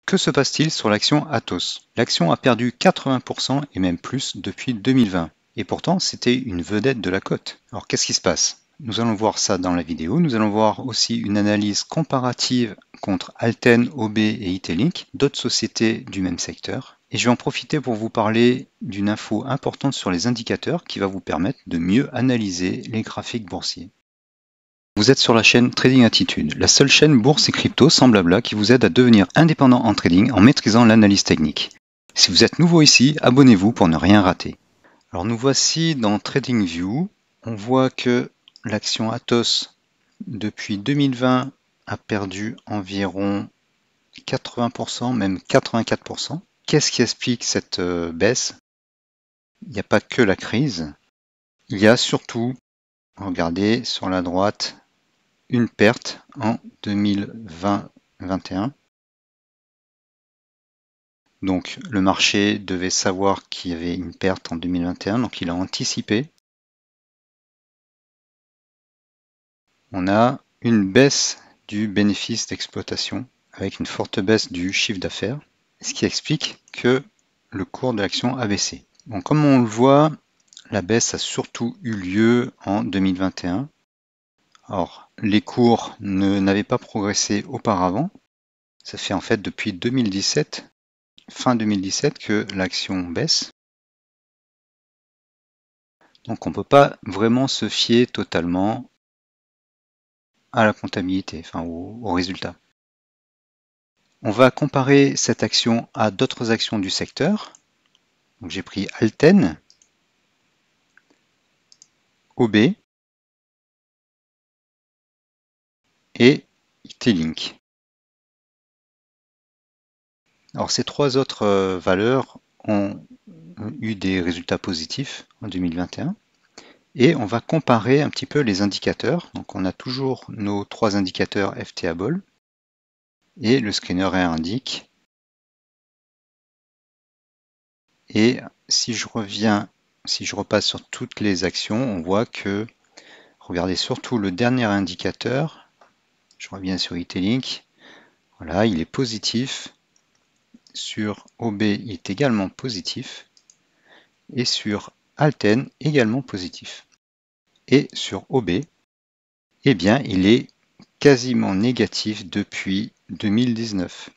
Que se passe-t-il sur l'action Atos? L'action a perdu 80% et même plus depuis 2020. Et pourtant, c'était une vedette de la cote. Alors qu'est-ce qui se passe? Nous allons voir ça dans la vidéo. Nous allons voir aussi une analyse comparative contre Alten, OB et Itelink, d'autres sociétés du même secteur. Et je vais en profiter pour vous parler d'une info importante sur les indicateurs qui va vous permettre de mieux analyser les graphiques boursiers. Vous êtes sur la chaîne Trading Attitude, la seule chaîne bourse et crypto sans blabla qui vous aide à devenir indépendant en trading en maîtrisant l'analyse technique. Si vous êtes nouveau ici, abonnez-vous pour ne rien rater. Alors nous voici dans TradingView. On voit que l'action Atos depuis 2020 a perdu environ 80%, même 84%. Qu'est-ce qui explique cette baisse? Il n'y a pas que la crise. Il y a surtout, regardez sur la droite, une perte en 2020-21. Donc le marché devait savoir qu'il y avait une perte en 2021, donc il a anticipé. On a une baisse du bénéfice d'exploitation avec une forte baisse du chiffre d'affaires, ce qui explique que le cours de l'action a baissé. Bon, comme on le voit, la baisse a surtout eu lieu en 2021. Or, les cours n'avaient pas progressé auparavant. Ça fait en fait depuis 2017, fin 2017, que l'action baisse. Donc on ne peut pas vraiment se fier totalement à la comptabilité, enfin aux résultats. On va comparer cette action à d'autres actions du secteur. Donc j'ai pris Alten, OB et Itelink. Alors ces trois autres valeurs ont eu des résultats positifs en 2021. Et on va comparer un petit peu les indicateurs. Donc on a toujours nos trois indicateurs FTAble et le screener indique. Et si je repasse sur toutes les actions, on voit que, regardez surtout le dernier indicateur, je reviens sur Itelink, voilà, il est positif. Sur OB, il est également positif. Et sur Alten, également positif. Et sur OB, eh bien, il est quasiment négatif depuis 2019,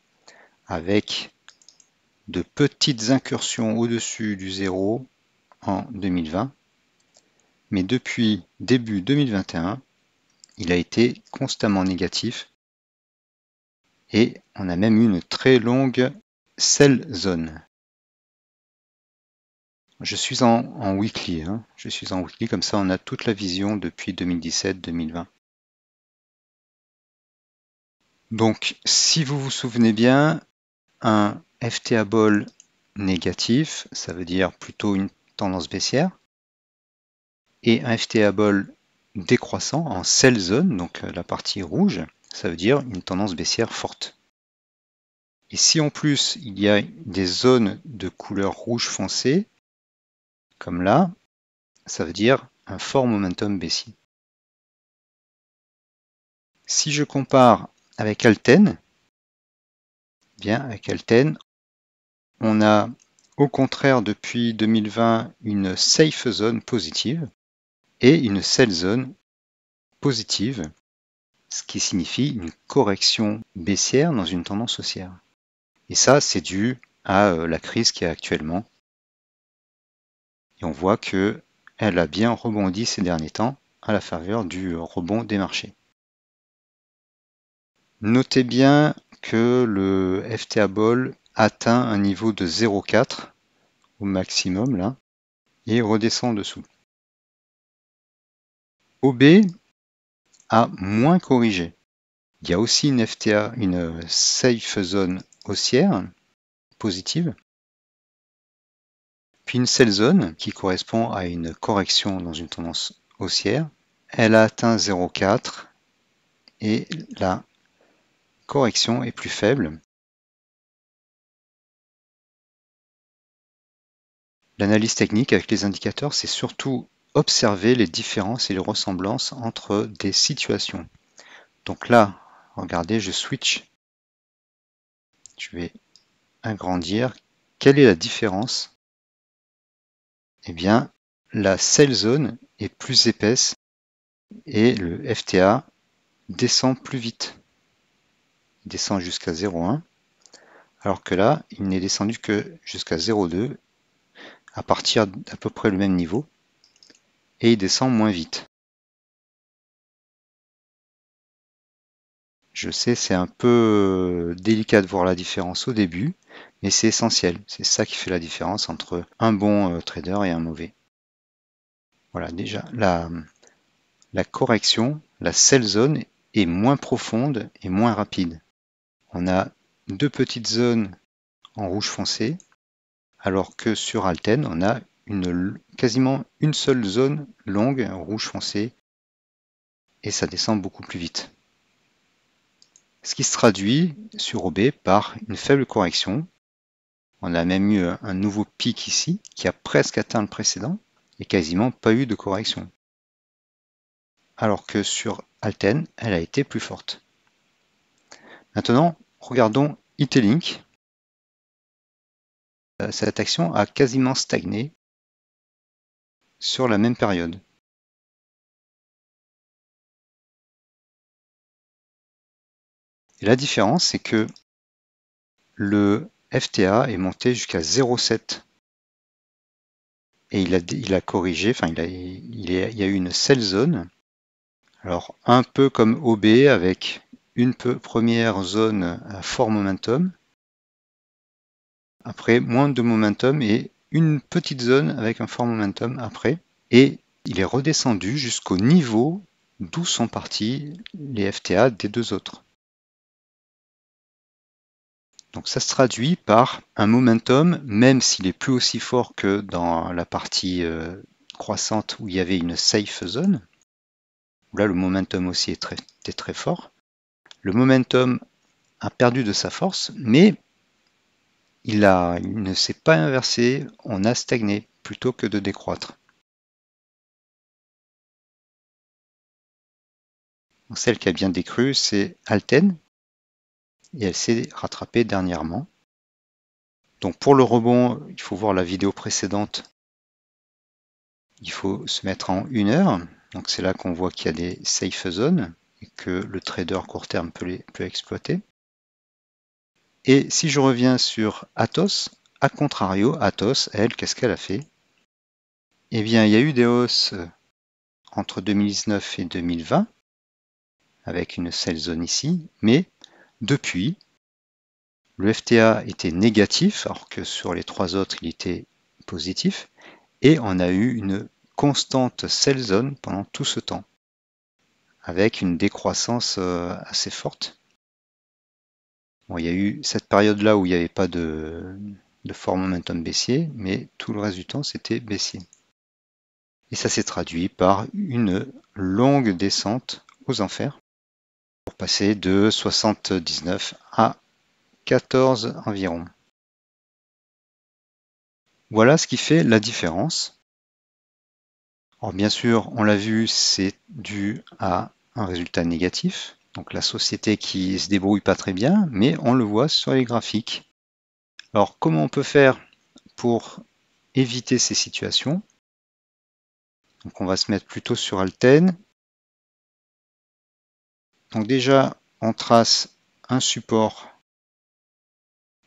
avec de petites incursions au-dessus du zéro en 2020. Mais depuis début 2021, il a été constamment négatif. Et on a même eu une très longue sell zone. Je suis en weekly, je suis en weekly, comme ça on a toute la vision depuis 2017-2020. Donc si vous vous souvenez bien, un FTAble négatif, ça veut dire plutôt une tendance baissière, et un FTAble décroissant en sell zone, donc la partie rouge, ça veut dire une tendance baissière forte. Et si en plus il y a des zones de couleur rouge foncé, comme là, ça veut dire un fort momentum baissier. Si je compare avec Alten, bien avec Alten, on a au contraire depuis 2020 une safe zone positive et une sell zone positive, ce qui signifie une correction baissière dans une tendance haussière. Et ça, c'est dû à la crise qu'il y a actuellement. Et on voit qu'elle a bien rebondi ces derniers temps à la faveur du rebond des marchés. Notez bien que le FTAble atteint un niveau de 0,4 au maximum là et redescend en dessous. OB a moins corrigé. Il y a aussi une FTA, une safe zone haussière positive, puis une sell zone qui correspond à une correction dans une tendance haussière. Elle a atteint 0,4 et la correction est plus faible. L'analyse technique avec les indicateurs, c'est surtout observer les différences et les ressemblances entre des situations. Donc là, regardez, je switch Je vais agrandir. Quelle est la différence? Eh bien, la sell zone est plus épaisse et le FTA descend plus vite. Il descend jusqu'à 0,1, alors que là, il n'est descendu que jusqu'à 0,2, à partir d'à peu près le même niveau, et il descend moins vite. Je sais, c'est un peu délicat de voir la différence au début, mais c'est essentiel. C'est ça qui fait la différence entre un bon trader et un mauvais. Voilà, déjà, la correction, la sell zone est moins profonde et moins rapide. On a deux petites zones en rouge foncé, alors que sur Alten, on a quasiment une seule zone longue, rouge foncé, et ça descend beaucoup plus vite. Ce qui se traduit sur OB par une faible correction. On a même eu un nouveau pic ici, qui a presque atteint le précédent, et quasiment pas eu de correction. Alors que sur Alten, elle a été plus forte. Maintenant, regardons Itlink. Cette action a quasiment stagné sur la même période. Et la différence, c'est que le FTA est monté jusqu'à 0,7 et il a corrigé, enfin il y a eu une sell zone. Alors un peu comme OB avec une première zone à fort momentum, après moins de momentum et une petite zone avec un fort momentum après, et il est redescendu jusqu'au niveau d'où sont partis les FTA des deux autres. Donc ça se traduit par un momentum, même s'il est plus aussi fort que dans la partie croissante où il y avait une safe zone, où là le momentum aussi était très fort. Le momentum a perdu de sa force, mais il ne s'est pas inversé, on a stagné plutôt que de décroître. Donc celle qui a bien décru, c'est Alten, et elle s'est rattrapée dernièrement. Donc pour le rebond, il faut voir la vidéo précédente. Il faut se mettre en 1 heure. Donc c'est là qu'on voit qu'il y a des safe zones et que le trader court terme peut exploiter. Et si je reviens sur Athos, à contrario, Athos, elle, qu'est-ce qu'elle a fait? Eh bien, il y a eu des hausses entre 2019 et 2020, avec une sell zone ici, mais depuis, le FTA était négatif, alors que sur les trois autres, il était positif, et on a eu une constante sell zone pendant tout ce temps, avec une décroissance assez forte. Bon, il y a eu cette période-là où il n'y avait pas de fort momentum baissier, mais tout le reste du temps, c'était baissier. Et ça s'est traduit par une longue descente aux enfers, pour passer de 79 à 14 environ. Voilà ce qui fait la différence. Alors bien sûr, on l'a vu, c'est dû à un résultat négatif, donc la société qui se débrouille pas très bien, mais on le voit sur les graphiques. Alors comment on peut faire pour éviter ces situations? Donc on va se mettre plutôt sur Alten. Donc déjà, on trace un support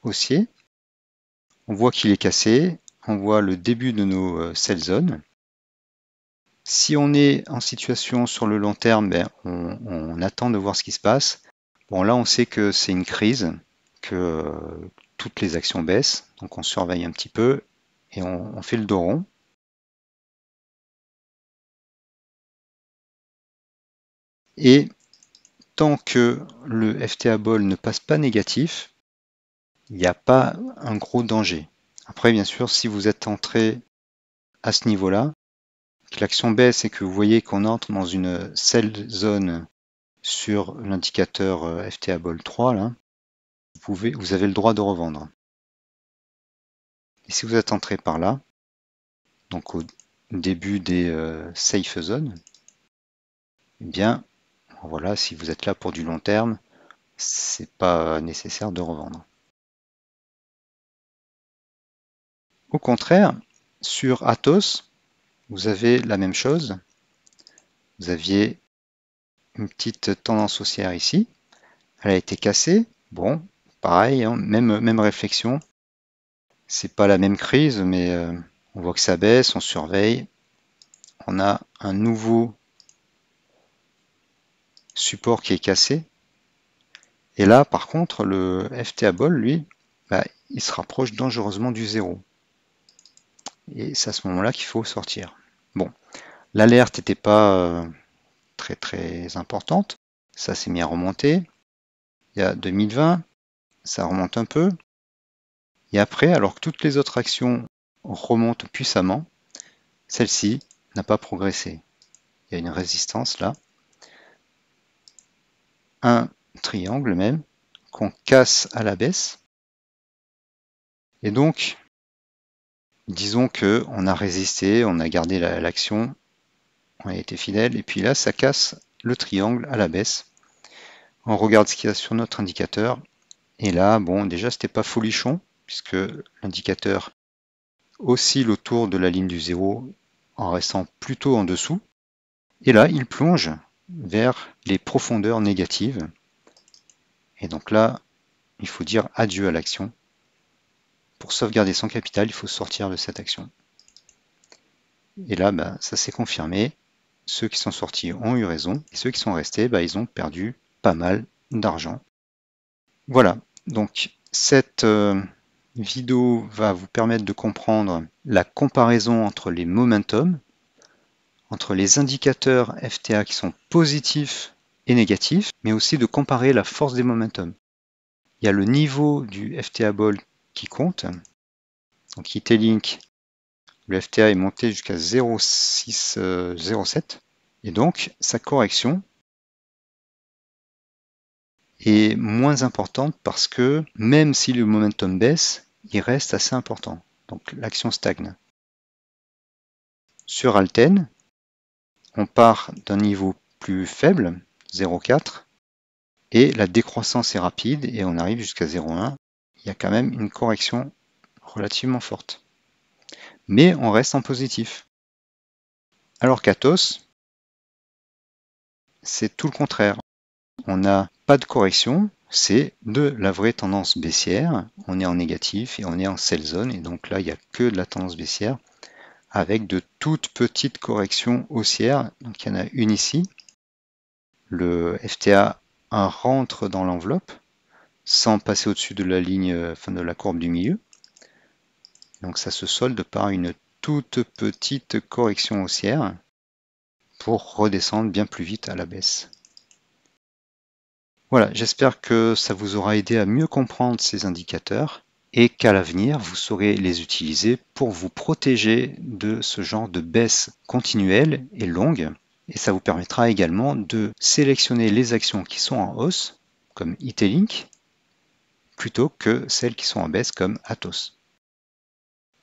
haussier. On voit qu'il est cassé. On voit le début de nos sell zones. Si on est en situation sur le long terme, ben, on attend de voir ce qui se passe. Bon, là, on sait que c'est une crise, que toutes les actions baissent. Donc on surveille un petit peu et on fait le dos rond. Et tant que le FTA Ball ne passe pas négatif, il n'y a pas un gros danger. Après, bien sûr, si vous êtes entré à ce niveau-là, que l'action baisse et que vous voyez qu'on entre dans une sell zone sur l'indicateur FTA Ball 3, là, vous avez le droit de revendre. Et si vous êtes entré par là, donc au début des safe zones, eh bien, voilà, si vous êtes là pour du long terme, c'est pas nécessaire de revendre. Au contraire, sur Atos, vous avez la même chose. Vous aviez une petite tendance haussière ici. Elle a été cassée. Bon, pareil, hein, même réflexion. C'est pas la même crise, mais on voit que ça baisse, on surveille. On a un nouveau support qui est cassé. Et là, par contre, le FTA Ball, lui, il se rapproche dangereusement du zéro. Et c'est à ce moment-là qu'il faut sortir. Bon, l'alerte n'était pas très très importante. Ça s'est mis à remonter. Il y a 2020, ça remonte un peu. Et après, alors que toutes les autres actions remontent puissamment, celle-ci n'a pas progressé. Il y a une résistance là. Un triangle même, qu'on casse à la baisse. Et donc, disons que on a résisté, on a gardé l'action, on a été fidèle, et puis là, ça casse le triangle à la baisse. On regarde ce qu'il y a sur notre indicateur, et là, bon, déjà, c'était pas folichon, puisque l'indicateur oscille autour de la ligne du zéro en restant plutôt en dessous. Et là, il plonge vers les profondeurs négatives. Et donc là, il faut dire adieu à l'action. Pour sauvegarder son capital, il faut sortir de cette action. Et là, ça s'est confirmé. Ceux qui sont sortis ont eu raison. Et ceux qui sont restés, ils ont perdu pas mal d'argent. Voilà, donc cette vidéo va vous permettre de comprendre la comparaison entre les momentum, entre les indicateurs FTA qui sont positifs et négatifs, mais aussi de comparer la force des momentum. Il y a le niveau du FTA Ball qui compte. Donc IT-Link, le FTA est monté jusqu'à 0,607 et donc sa correction est moins importante parce que même si le momentum baisse, il reste assez important. Donc l'action stagne. Sur Alten, on part d'un niveau plus faible, 0,4, et la décroissance est rapide et on arrive jusqu'à 0,1. Il y a quand même une correction relativement forte. Mais on reste en positif. Alors qu'Atos, c'est tout le contraire. On n'a pas de correction, c'est de la vraie tendance baissière. On est en négatif et on est en sell zone. Et donc là, il n'y a que de la tendance baissière avec de toutes petites corrections haussières. Donc il y en a une ici. Le FTA rentre dans l'enveloppe sans passer au-dessus de la ligne, de la courbe du milieu. Donc ça se solde par une toute petite correction haussière pour redescendre bien plus vite à la baisse. Voilà, j'espère que ça vous aura aidé à mieux comprendre ces indicateurs et qu'à l'avenir, vous saurez les utiliser pour vous protéger de ce genre de baisse continuelle et longue. Et ça vous permettra également de sélectionner les actions qui sont en hausse, comme IT-Link, plutôt que celles qui sont en baisse, comme Atos.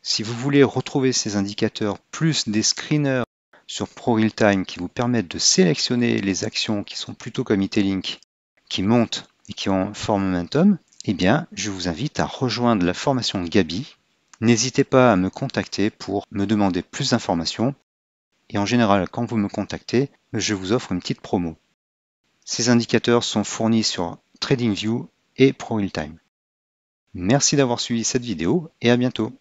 Si vous voulez retrouver ces indicateurs plus des screeners sur ProRealTime qui vous permettent de sélectionner les actions qui sont plutôt comme IT-Link, qui montent et qui ont fort momentum, eh bien, je vous invite à rejoindre la formation Gabi. N'hésitez pas à me contacter pour me demander plus d'informations. Et en général, quand vous me contactez, je vous offre une petite promo. Ces indicateurs sont fournis sur TradingView et ProRealTime. Merci d'avoir suivi cette vidéo et à bientôt.